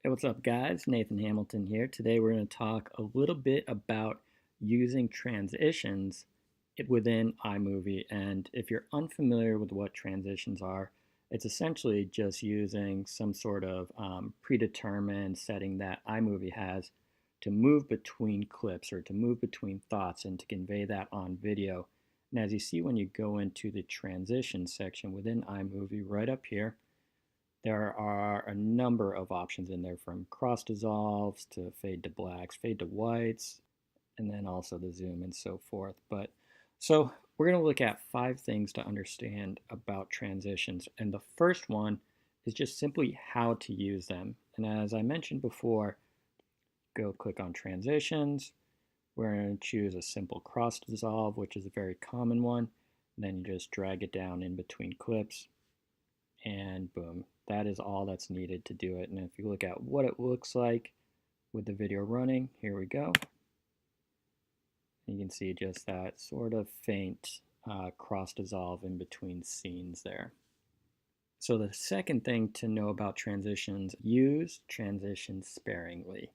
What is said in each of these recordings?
Hey, what's up, guys? Nathan Hamilton here. Today we're going to talk a little bit about using transitions within iMovie. And if you're unfamiliar with what transitions are, it's essentially just using some sort of predetermined setting that iMovie has to move between clips or to move between thoughts and to convey that on video. And as you see when you go into the transition section within iMovie, right up here, there are a number of options in there, from cross dissolves to fade to blacks, fade to whites, and then also the zoom and so forth. So we're going to look at 5 things to understand about transitions. And the first one is just simply how to use them. And as I mentioned before, go click on transitions. We're going to choose a simple cross dissolve, which is a very common one. And then you just drag it down in between clips, and boom, that is all that's needed to do it. And if you look at what it looks like with the video running, here we go. You can see just that sort of faint cross dissolve in between scenes there. So the second thing to know about transitions, use transitions sparingly.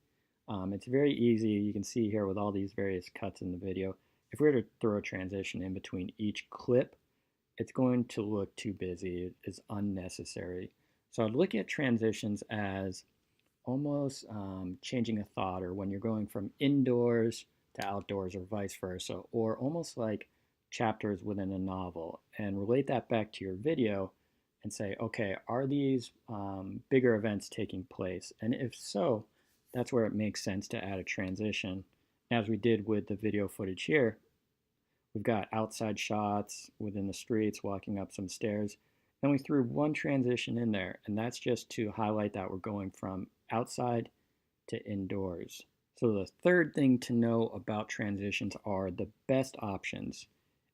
It's very easy. You can see here with all these various cuts in the video, if we were to throw a transition in between each clip, it's going to look too busy. It is unnecessary. So I'd look at transitions as almost changing a thought, or when you're going from indoors to outdoors or vice versa, or almost like chapters within a novel, and relate that back to your video and say, okay, are these bigger events taking place? And if so, that's where it makes sense to add a transition. As we did with the video footage here, we've got outside shots within the streets, walking up some stairs. Then we threw one transition in there, and that's just to highlight that we're going from outside to indoors. So the third thing to know about transitions are the best options.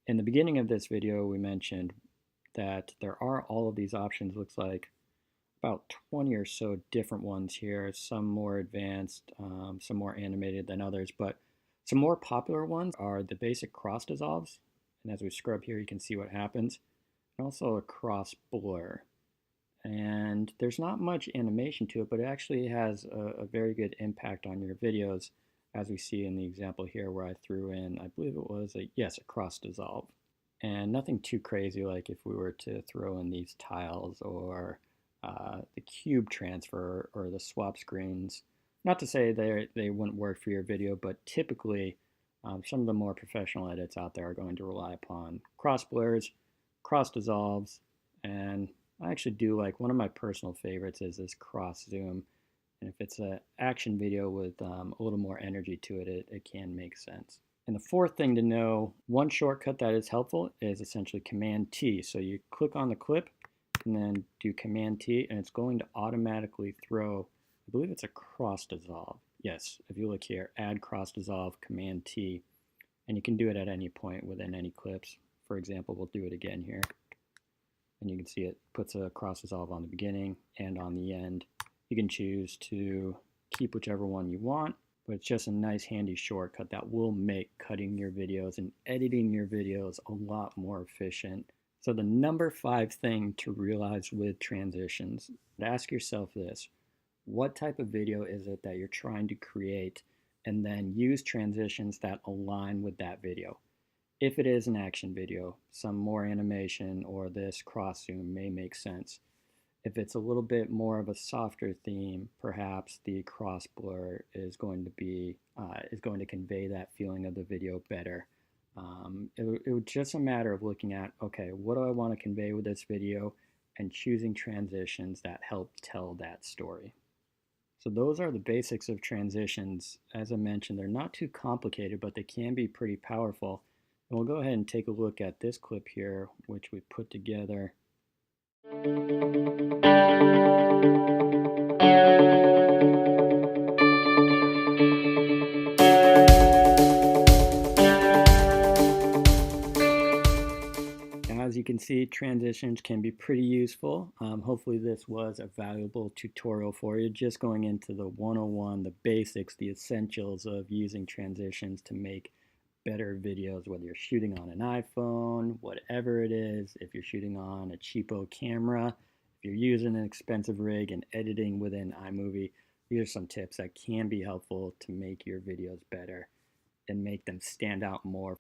In the beginning of this video, we mentioned that there are all of these options. Looks like about 20 or so different ones here, some more advanced, some more animated than others, but some more popular ones are the basic cross dissolves, and as we scrub here you can see what happens, and also a cross blur. And there's not much animation to it, but it actually has a very good impact on your videos, as we see in the example here where I threw in, I believe it was a cross dissolve. And nothing too crazy like if we were to throw in these tiles or the cube transfer or the swap screens. Not to say they wouldn't work for your video, but typically some of the more professional edits out there are going to rely upon cross blurs, cross dissolves, and I actually do like, one of my personal favorites is this cross zoom. And if it's an action video with a little more energy to it, it can make sense. And the fourth thing to know, one shortcut that is helpful is essentially Command T. So you click on the clip and then do Command T, and it's going to automatically throw, I believe it's a cross dissolve. Yes, if you look here, add cross dissolve, Command T, and you can do it at any point within any clips. For example, we'll do it again here. And you can see it puts a cross dissolve on the beginning and on the end. You can choose to keep whichever one you want, but it's just a nice handy shortcut that will make cutting your videos and editing your videos a lot more efficient. So the number 5 thing to realize with transitions, ask yourself this: what type of video is it that you're trying to create? And then use transitions that align with that video. If it is an action video, some more animation or this cross zoom may make sense. If it's a little bit more of a softer theme, perhaps the cross blur is going to convey that feeling of the video better. It was just a matter of looking at, okay, what do I want to convey with this video, and choosing transitions that help tell that story. So those are the basics of transitions. As I mentioned, they're not too complicated, but they can be pretty powerful. And we'll go ahead and take a look at this clip here, which we put together. As you can see, transitions can be pretty useful. Hopefully this was a valuable tutorial for you, just going into the 101, the basics, the essentials of using transitions to make better videos, whether you're shooting on an iPhone, whatever it is, if you're shooting on a cheapo camera, if you're using an expensive rig and editing within iMovie. These are some tips that can be helpful to make your videos better and make them stand out more.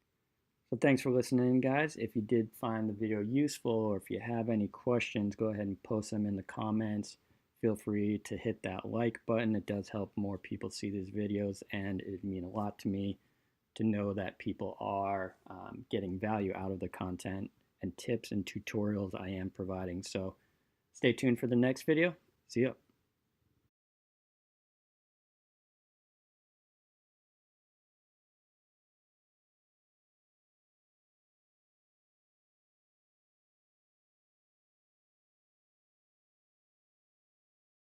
So thanks for listening, guys. If you did find the video useful, or if you have any questions, go ahead and post them in the comments. Feel free to hit that like button. It does help more people see these videos, and it would mean a lot to me to know that people are getting value out of the content and tips and tutorials I am providing. So stay tuned for the next video. See ya.